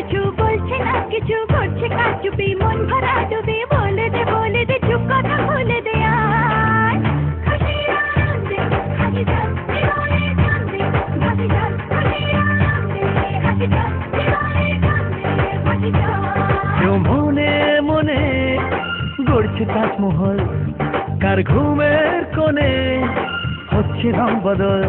কিছু বলছে না কিছু করছে কারচুপি মন ভরা ডুবি বলে দে চুপ কথা বলে দে আর খুশির আনন্দে হাসি চল জীবনে কান্দে ভাসি চল খুশির আনন্দে হাসি চল জীবনে কান্দে ভাসি চল কেউ মনে মনে গড়ছে তাজমহল কার ঘুমের কোণে হচ্ছে রং বদল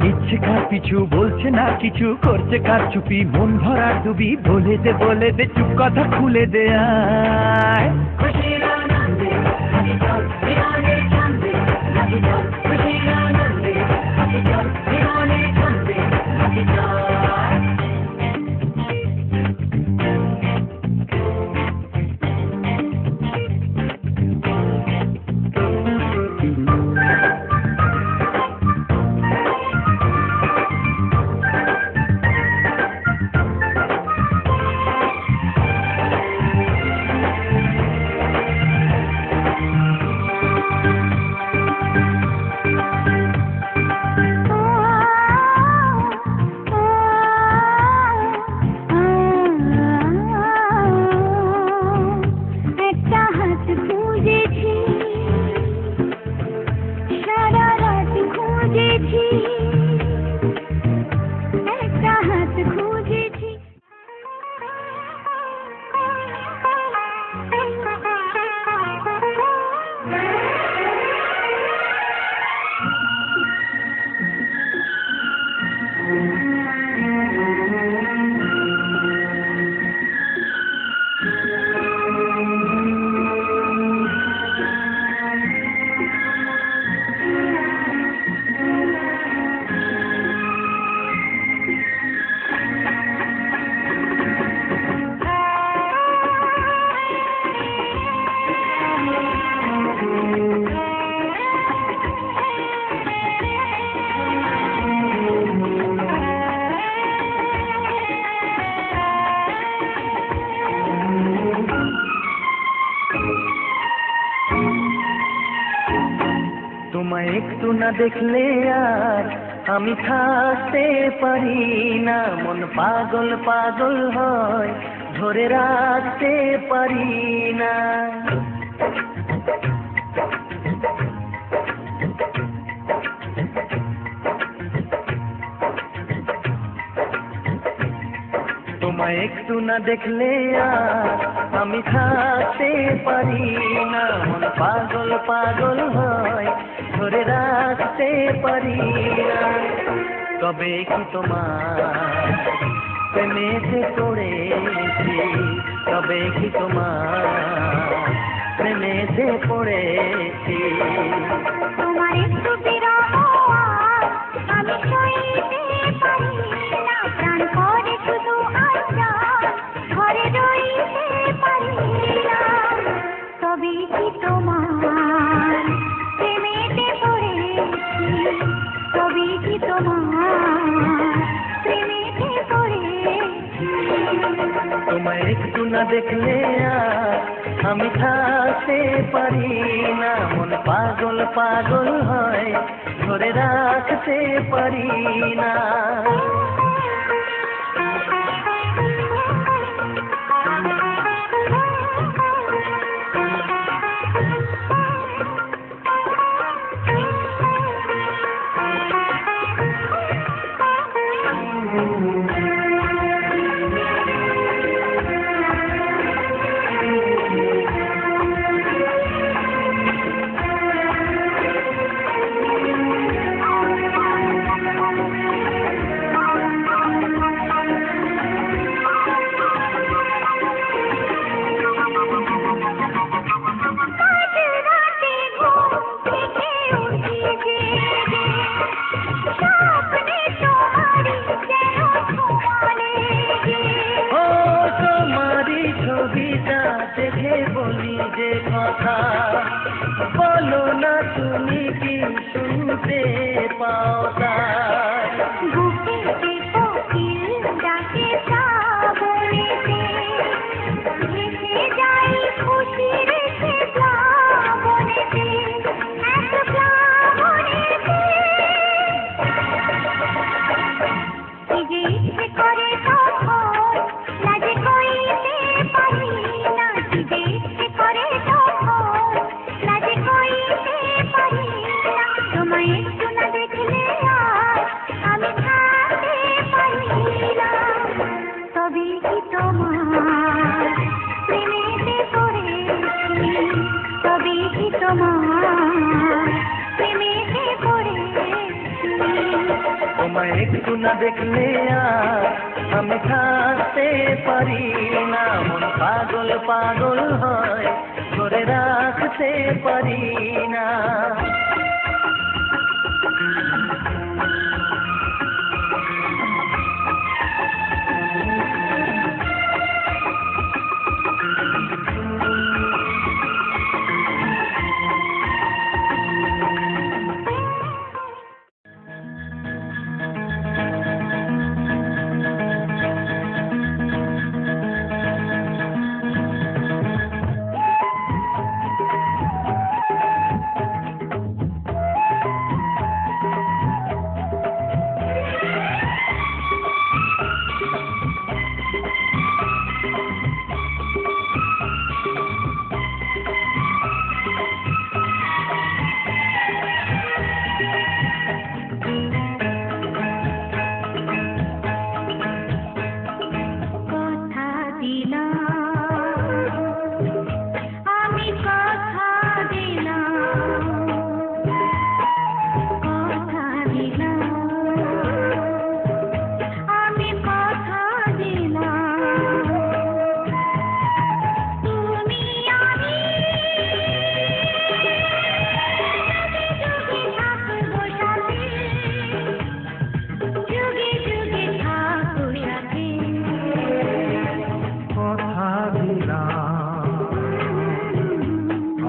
ইচ্ছে কার পিছু বলছে না কিছু করছে কার চুপি মন ভরা ডুবি বলে দে চুপ কথা খুলে দে আয় খুশির আনন্দে হাসি চল জীবনে কান্দে ভাসি চল খুশির আনন্দে হাসি চল জীবনে কান্দে ভাসি চল তোমায় একটু না দেখলে আর আমি থাকতে পারি না মন পাগল পাগল হয় ধরে রাখতে পারি না তোমায় একটু না দেখলে আর আমি থাকতে পারি না মন পাগল পাগল হয় ধরে রাখতে পারি না কবে কি তোমার প্রেমেতে পড়েছি কবে কি তোমার প্রেমেতে পড়েছি তোমার একটু বিরহ আমি সইতে পারি না প্রাণ করে শুধু আশা ঘরে রইতে পারি না তবে কি তোমার প্রেমেতে পড়েছি তবে কি তোমার প্রেমেতে পড়েছি তোমায় একটু না দেখলে আর আমি থাকতে পারি না মন পাগল পাগল হয় ধরে রাখতে পারি না দেখে বলি যে কথা বলো না তুমি কি শুনতে পাও বুকেতে কোকিল ডাকে শ্রাবণেতে ভেসে যাই খুশির সে প্লাবনেতে এক প্লাবনেতে কি যে ইচ্ছে করে তখন কিন্তু না দেখলে আর আমি থাকতে পারি না, মন পাগল পাগল হয়, ধরে রাখতে পারি না।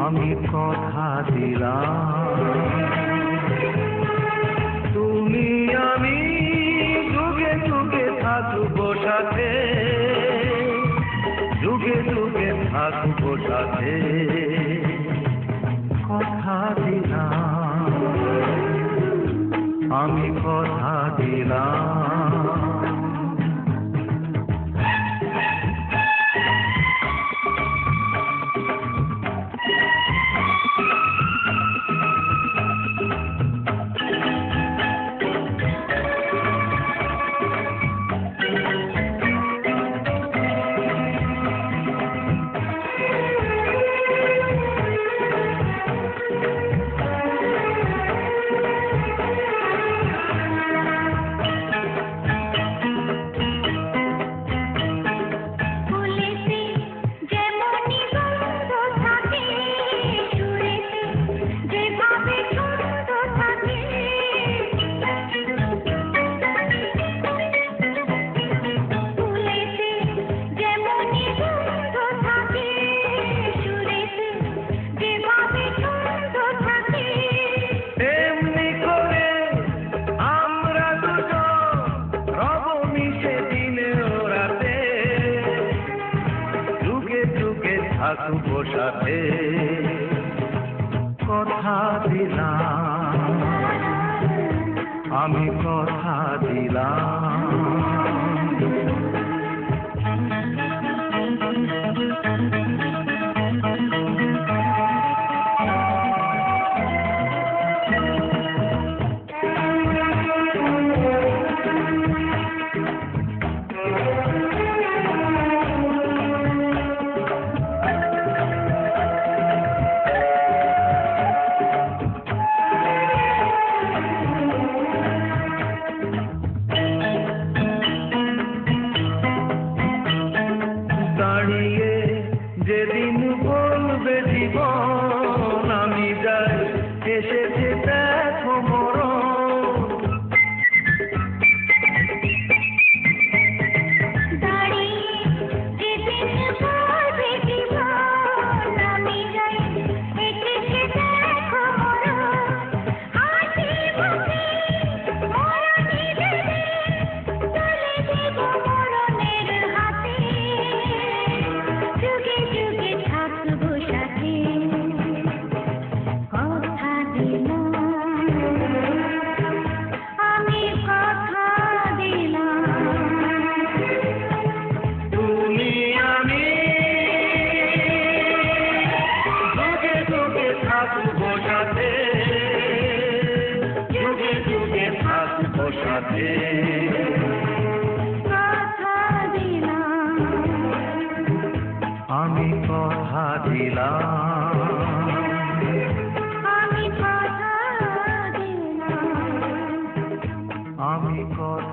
আমি কথা দিলাম তুমি আমি যুগে যুগে থাকবো সাথে, যুগে যুগে থাকবো সাথে, কথা দিলাম আমি কথা দিলাম। থাকবো সাথে, কথা দিলাম আমি কথা দিলাম। দাঁড়িয়ে যেদিন বলবে জীবন আমি যাই, এসেছে দেখো মরণ। দাঁড়িয়ে যেদিন বলবে জীবন আমি যাই, এসেছে দেখো মরণ। হাসি মুখে মরণে দেবে, তুলে দেব মরণের হাতে, যুগে যুগে থাকবো সাথে, কথা দিলাম আমি কথা দিলাম। তুমি আমি যুগে যুগে থাকবো সাথে, যুগে যুগে থাকবো সাথে, কথা দিলাম আমি কথা দিলাম। আমি কথা দিলাম। আমি কথা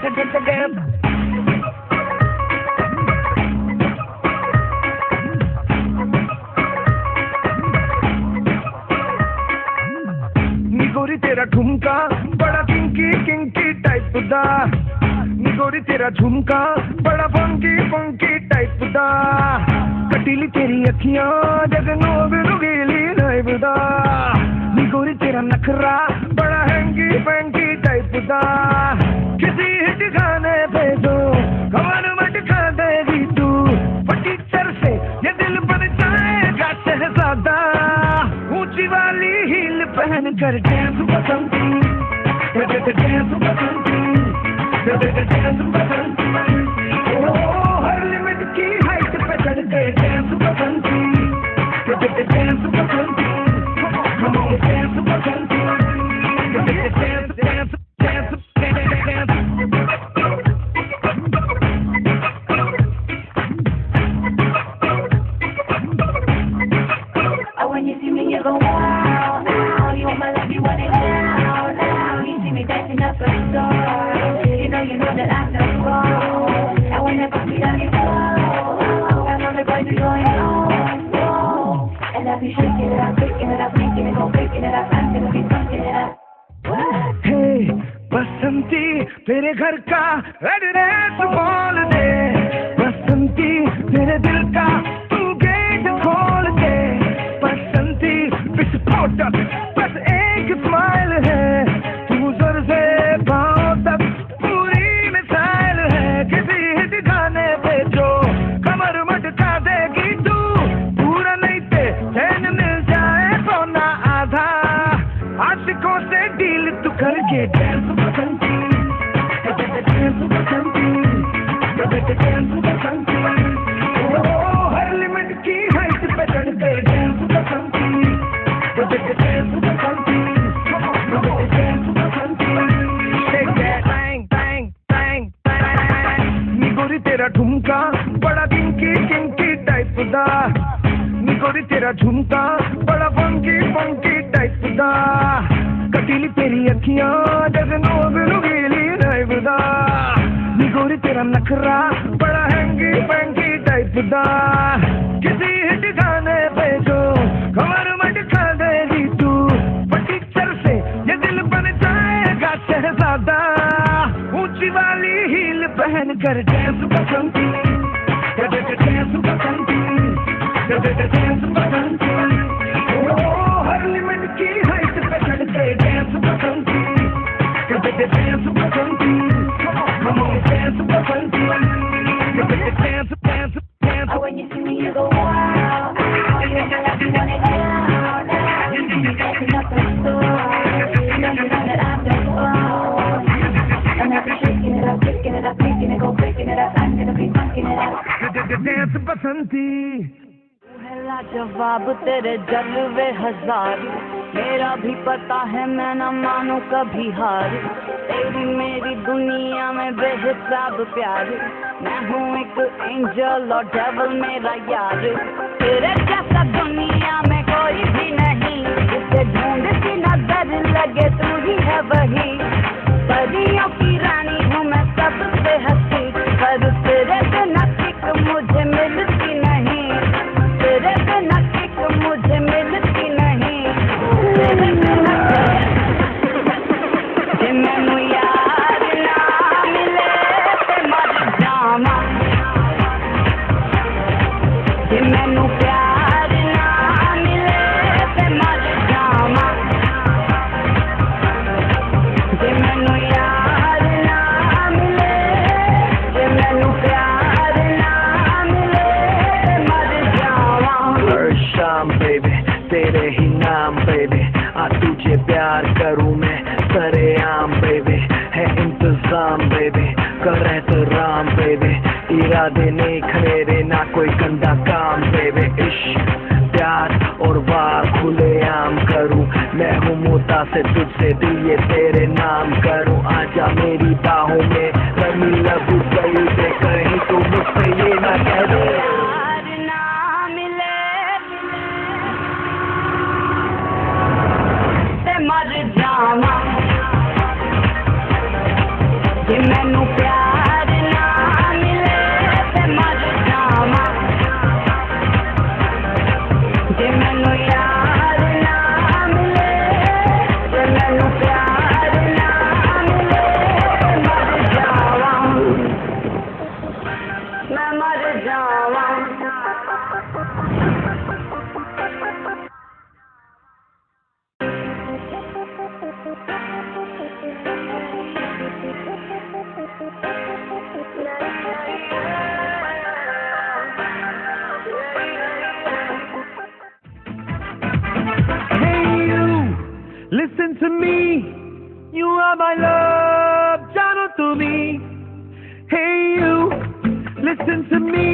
नी गोरी तेरा ठुमका बड़ा किंकी किंकी टाइप दा, नी गोरी तेरा झुमका बड़ा फंकी फंकी टाइप दा, कटीली तेरी अखियां जगनों बिरुगीली नाइब दा, नी गोरी तेरा नखरा बड़ा हैंगी फैंकी टाइप दा, किसी हिट गाने पे जो कमर मटका देगी तू, फटी चर से ये दिल बन जाएगा शहजादा, ऊंची वाली हील पहन कर डांस बसंती, डांस बसंती, डांस बसंती, ओ हर लिमिट की हाइट पे चढ़ के dance Basanti, dance Basanti, come on dance Basanti, dance dance dance dance. Oh, when you see me, you go wow, wow. You want my love, you want it now, now. You see me dancing up a store. You know that I'm the pro. And whenever we done it, oh, I know the boys are going on, and I'll be shaking it up, picking it up, making it go, picking it up. I'm gonna be funking it up. हे बसंती तेरे घर का address बोल दे, बसंती तेरे दिल का तू gate खोल दे, बसंती विस्फोटक बस एक स्माइल है, तू सर से पांव तक पूरी मिसाइल है, किसी हिट गाने पे जो कमर मटका देगी तू, पूरा नहीं पे चैन मिल जाए सोना आधा, आशिकों से डील तू करके डांस बसंती, डांस बसंती, डांस बसंती, ओ हर लिमिट की हाइट पे चढ़ के dance Basanti, dance Basanti, dance Basanti, shake that bang bang bang bang, नी गोरी तेरा ठुमका बड़ा किंकी किंकी टाइप दा, नी गोरी तेरा झुमका बड़ा फंकी फंकी टाइप दा, कटीली तेरी अखियां जगनों बिरुगीली नाइब दा, नी गोरी तेरा नखरा बड़ा हैंगी फैंकी टाइप दा, किसी हिट गाने पे जो कमर मटका देगी तू, फटी चर से ये दिल बन जाएगा शहजादा, ऊंची वाली हील पहन कर डांस बसंती, डांस बसंती, डांस बसंती, ओ हर लिमिट की हाइट पे चढ़ के dance Basanti, dance Basanti, come on dance Basanti, dance dance dance. Oh, when you see me, you go wow, wow. You know that you want it now, now. You see me dancing up a store. You know that I'm the pro. And I'll be shaking it up, picking it up, making it go, breaking it up. I'm gonna be funking it up. Dance Basanti. पहला जवाब तेरे जलवे हजार, मेरा भी पता है मैं न मानू कभी हार, तेरी मेरी दुनिया में बेहिसाब प्यार, मैं हूँ एक एंजल और डेविल मेरा यार, तेरे जैसा दुनिया में कोई भी नहीं, जिसे ढूंढती नजर लगे तू ही है वही, परियों की रानी हूँ मैं सबसे हंसी, पर तेरे बिना किक मुझे मिलती नहीं, तेरे बिना किक मुझे मिलती नहीं, तेरे बिना जे मैनू यार ना मिले ते मर जावां, जे मैनू प्यार ना मिले ते मर जावां, जे मैनू यार ना मिले, जे मैनू प्यार ना मिले ते मर जावां। हर शाम बेबी तेरे ही नाम बेबी, आ तुझे प्यार करूँ मैं सरेआम बेबी, है इंतजाम बेबी, कर एहतराम बेबी, इरादे नेक मेरे ना कोई गंदा काम बेबी, इश्क प्यार और वार खुले आम करूँ, मैं हूँ मुद्दा से तुझसे दिल ये तेरे नाम करूँ, आजा मेरी बाहों में रमी लगू गई दे, कहीं तू मुझसे ये ना कह दे प्यार ना मिले ते मर जावां, जे मैनू are my love, জানো তুমি. Hey you, listen to me.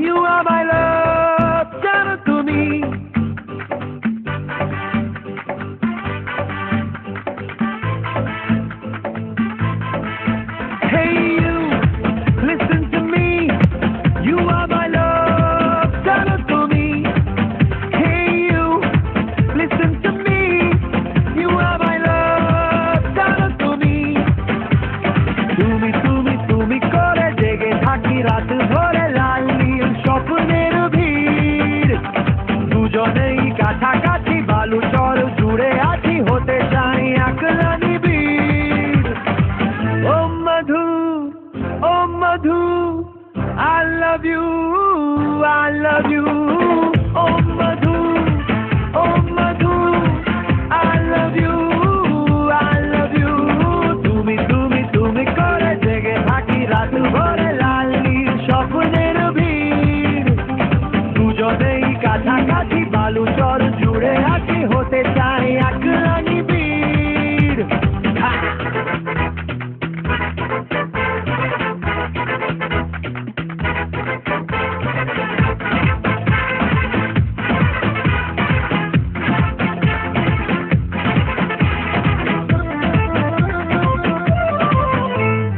You are my love, জানো তুমি. Hey you, listen to me. You are my love, জানো তুমি. Hey you, listen to me. You are my love, জানো তুমি. তুমি তুমি তুমি করে জেগে থাকি রাত ভরে লাল নীল স্বপ্নের ভিড়. দুজনেই কাছাকাছি বালু চর জুড়ে আছি হতে চাই একলা নিবিড়. ও মধু, ও মধু, I love you, I love you. Oh Madhu, oh Madhu, I love you, I love you. তুমি তুমি তুমি করে জেগে থাকি রাত ভরে লাল নীল স্বপ্নের ভিড়. দুজনেই কাছাকাছি বালু চর জুড়ে আছি হতে চাই একলা নিবিড়.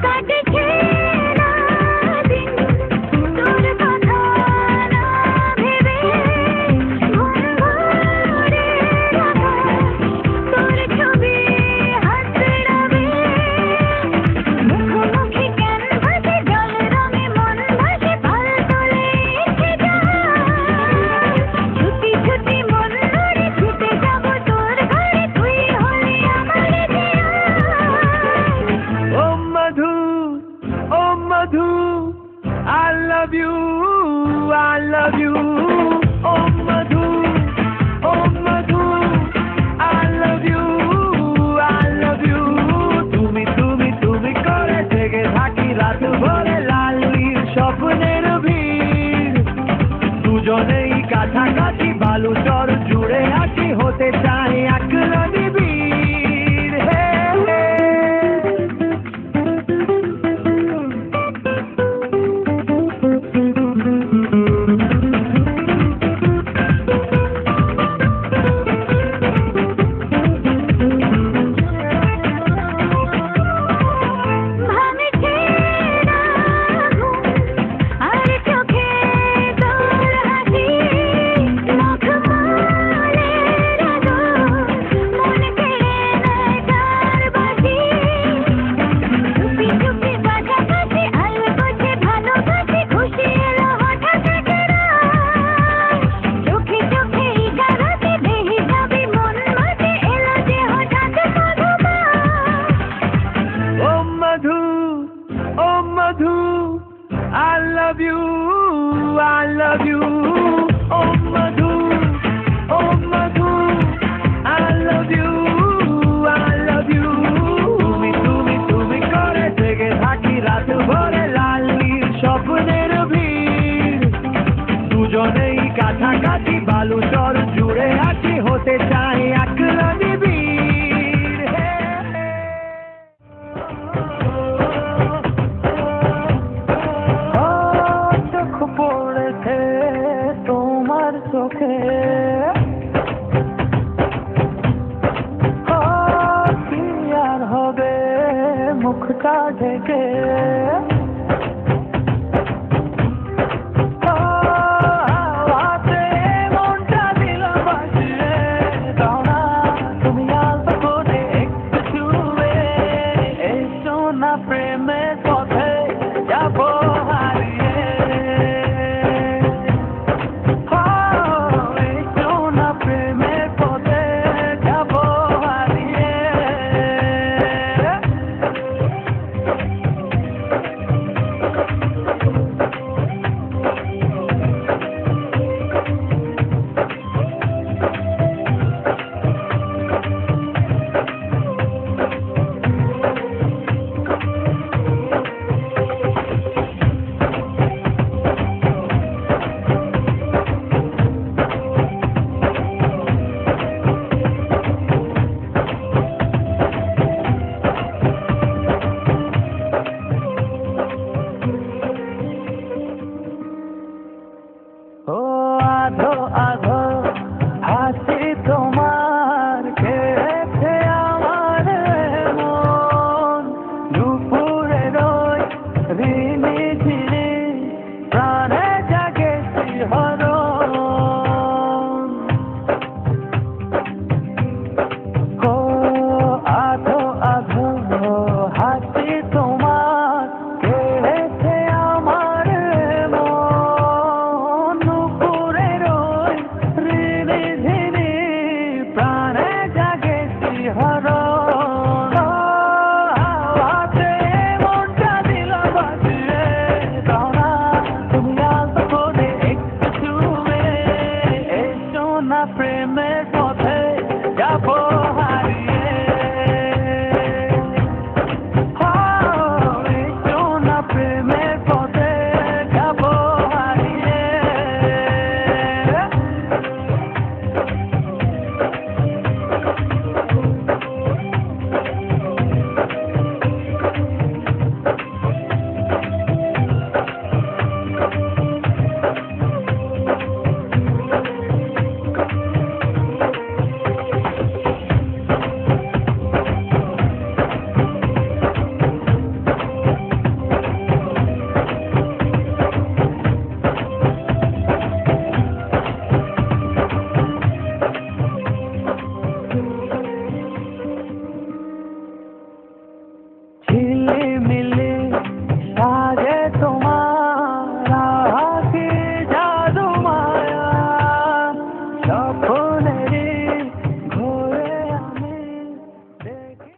কাটছে না দিন তোর কথা না ভেবে ঘুম ভরে রাখা তোর ছবি হাতড়াবে মুখোমুখি ক্যানভাসে জল রঙে মন ভাসে পাল তোলে এসে যায় ছুটি ছুটি মন ধরে ছুটে যাব তোর ঘরে তুই হলে আমার Zia. Oh Madhu, oh Madhu, I love you, I love you. Oh Madhu, oh Madhu, I love you, I love you. তুমি তুমি তুমি করে জেগে থাকি রাত ভরে লাল নীল স্বপ্নের ভিড়. দুজনেই কাছাকাছি বালু চর জুড়ে আছি হতে চাই একলা নিবিড়. হে হে. ভাঙছে না ঘুম আর চোখে তোর হাসি মখমলের আদর মন কেড়ে নেয় তার বাসি চুপি চুপি কাছাকাছি আলগোছে ভালোবাসি খুশি এলো হঠাৎ একরা চোখে চোখে ইশারাতে বেহিসাবি মন মাঝে এলো যে হঠাৎ মধুমা. Oh Madhu, oh Madhu, I love you, I love you. Oh Madhu, oh Madhu, I love you, I love you. তুমি তুমি তুমি করে জেগে থাকি রাত ভরে লাল নীল স্বপ্নের ভিড়. দুজনেই কাছাকাছি বালু চর জুড়ে আছি হতে চাই একলা নিবিড়. হে হে. চোখ পড়েছে তোমার চোখে কি আর হবে মুখটা ঢেকে হাতে মনটা দিলাম বাজিয়ে দাও না তুমি অল্প করে একটু ছুঁয়ে এসো না প্রেমের পথে যাবো হারিয়ে এসো না প্রেমের পথে যাবো হারিয়ে মিলে মিলে সাজে তোমার আঁখি জাদু মায়া স্বপ্নেরই ঘোরে আমি দেখি।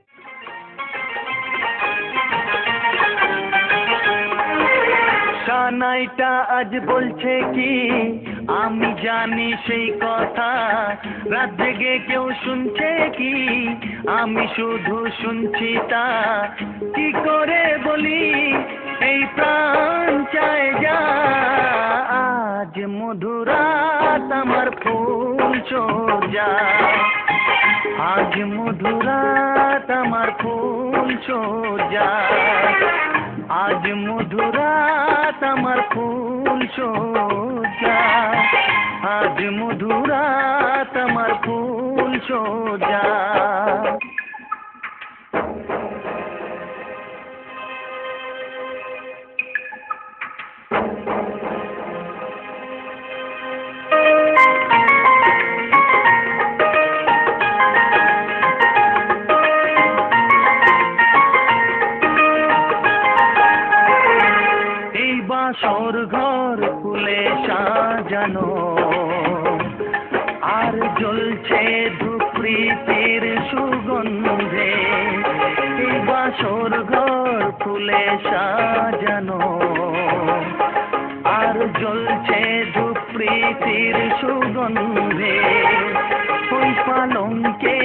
সানাইটা আজ বলছে কি আমি জানি সেই কথা, রাত জেগে কেউ শুনছে কি আমি শুধু শুনছি তা। কি করে বলি এই প্রাণ চায় যা, আজ মধুরাত আমার ফুল সোজা, আজ মধুরাত আমার ফুল সোজা, আজ মধুরাত আমার ফুল সোজা, আজ মধুরাত আমার ফুল সোজা। বাসর ঘর ফুলে সাজানো আর জ্বলছে ধূপৃতির সুগন্ধে, এই বাসর ঘর ফুলে সাজানো আর জ্বলছে ধূপৃতির সুগন্ধে। ওই পালঙ্কে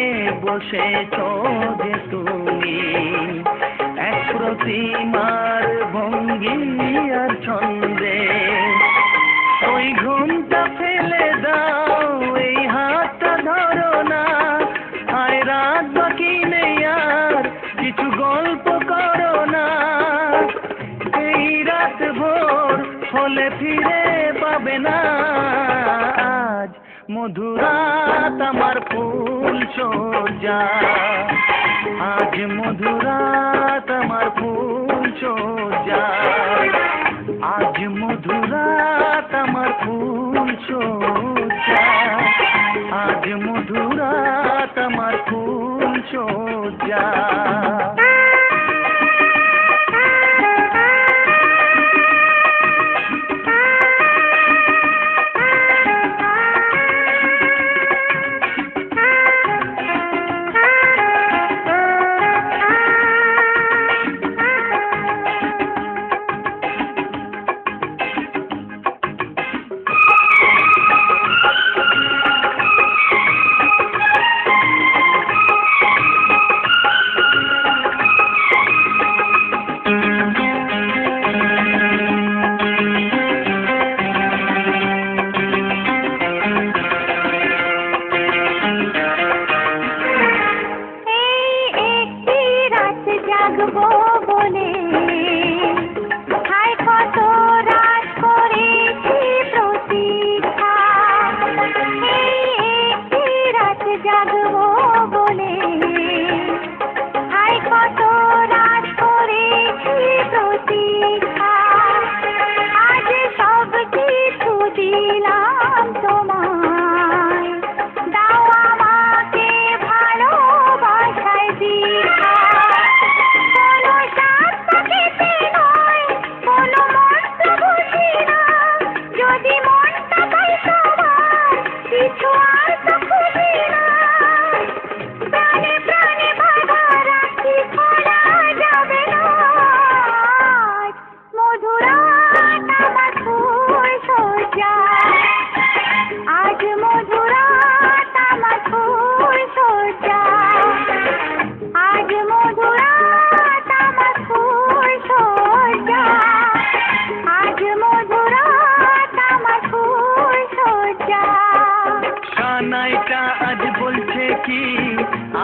বসেছ যে তুমি এক প্রতিমার ভঙ্গি আর ছন্দে, ওই ঘুমটা ফেলে দাও এই হাতটা ধরো না, আয় রাত বাকি নেই আর কিছু গল্প করো না, এই রাত ভোর হলে ফিরে পাবে না, আজ মধুরাত আমার ফুল সোজা, আজ মধুরাত আমার ফুল সোজা, আজ মধুরাত আমার ফুল সোজা, আজ মধুরাত আমার ফুল সোজা।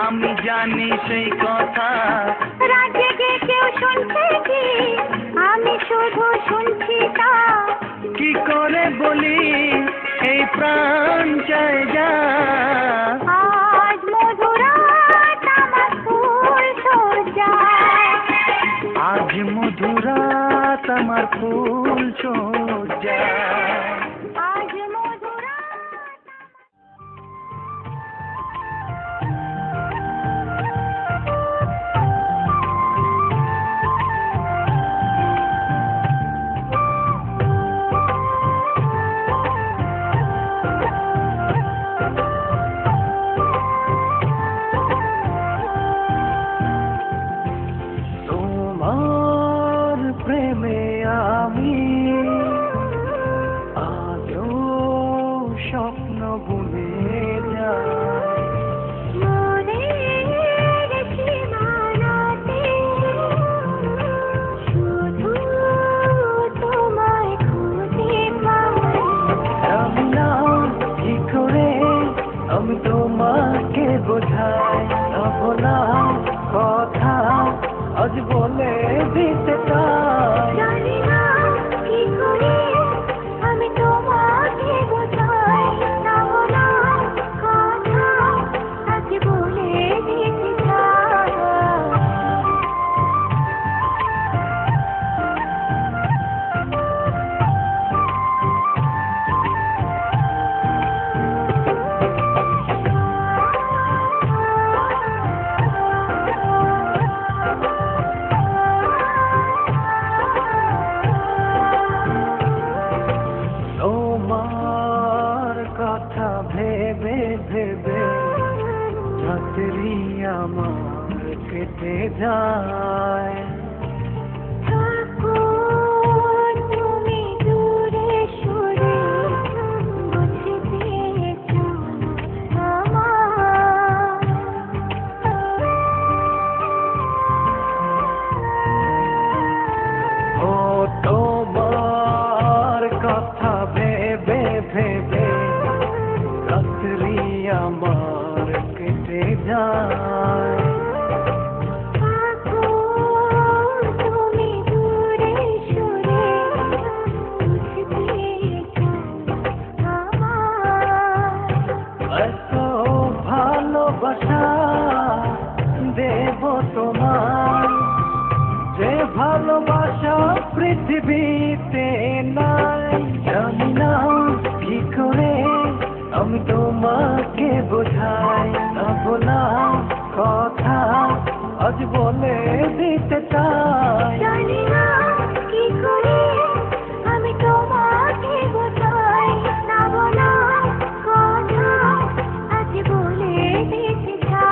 আমি জানি সেই কথা, রাত জেগে কেউ শুনছে কি আমি শুধু শুনছি তা। কি করে বলি এই প্রাণ চায় যা, আজ মধুরাত আমার ফুল সোজা, আজ মধুরাত আমার ফুল সোজা। আজ মধুরাত। যায়। থাকো তুমি দূরে সরে, বুঝতে চাও আমার। ও তোমার কথা ভেবে ভেবে রাত্রি আমার কেটে যায়। থাকো তুমি দূরে সরে, বুঝতে চাও আমার। এত ভালোবাসা দেব তোমার, যে ভালোবাসা পৃথিবীতে নাই। জানি না কি করে আমি তোমাকে বোঝাই, না বলা কথা আজ বলে দিতে চাই। জানি না কি করে আমি তোমাকে বোঝাই, না বলা কথা আজ বলে দিতে চাই।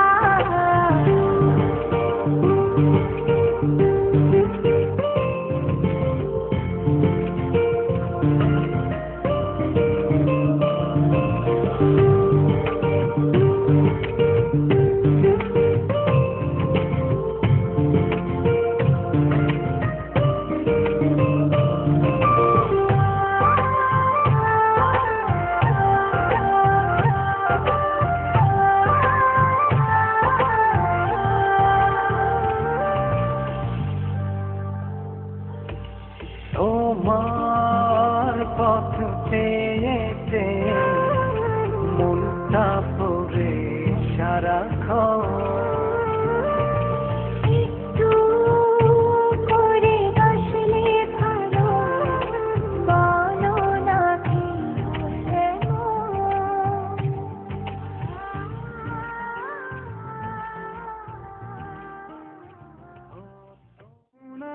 তোমার পথ চেয়ে চেয়ে মনটা পড়ে সারাক্ষণ। একটু করে বসলে ভালো, বলো না কি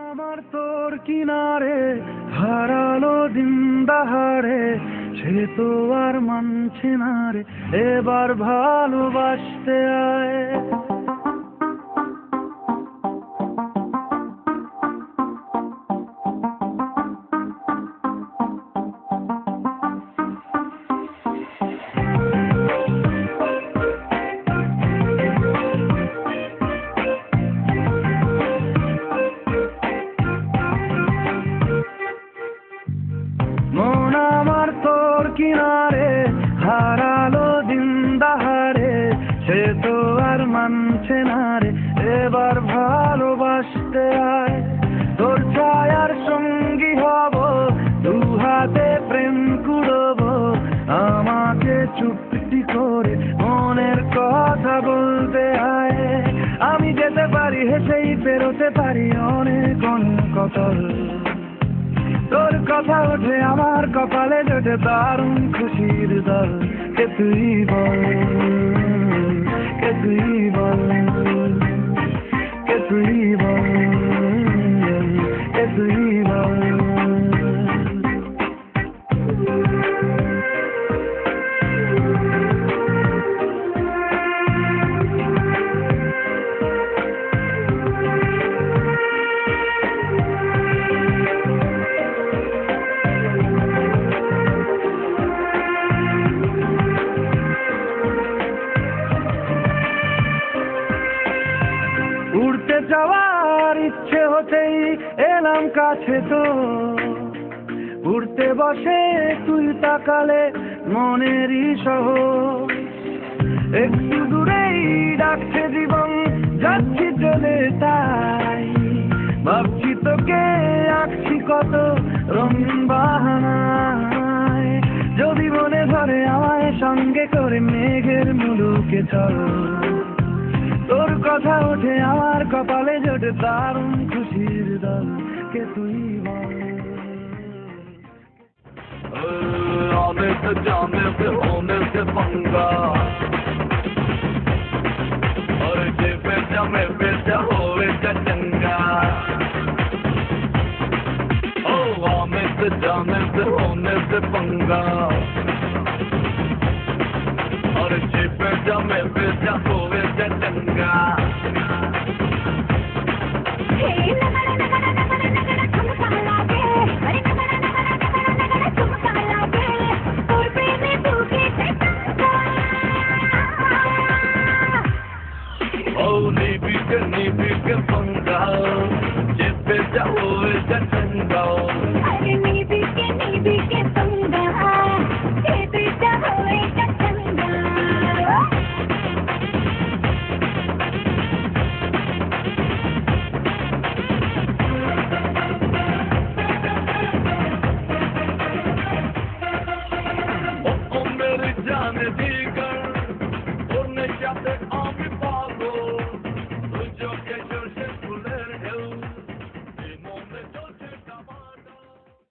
আমার তোর কিনারে হারালো দিন দাহারে, সে তো আর মানছে না রে এবার ভালোবাসতে আয়। মন আমার তোর কিনারে হারালো দিন দাহারে, সে তো আর মানছে না রে এবার ভালোবাসতে আয়। তোর ছায়ার সঙ্গী হব, দু হাতে প্রেম কুড়ব, আমাকে চুপটি করে মনের কথা বলতে আয়। আমি যেতে পারি হেসেই পেরোতে পারি অনেক অনেক কতল। তোর কথা ওঠে আমার কপালে জোটে দারুণ খুশির দল। কে তুই বল, কে তুই বল, কে তুই বল, কে তুই বল। উড়তে যাওয়ার ইচ্ছে হতেই এলাম কাছে তো, উড়তে বসে তুই তাকালে মনেরই শহর। একটু দূরেই ডাকছে জীবন, যাচ্ছি চলে তাই ভাবছি তোকে আঁকছি কত রঙিন বাহানায়। যদি মনে ধরে আমায় সঙ্গে করে মেঘের মুলুকে চল। তোর কথা ওঠে আমার কপালে জোটে দারুণ খুশির দল। কে তুই বল। आने से जाने से होने से पंगा, और जे बेचा में बेचा होवे का चंगा। ओ आने से जाने से होने से पंगा, और जे बेचा में बेचा होवे का चंगा। नीबी के पंगा जिस पे जाओ जटंगा अरे नीबी के पंगा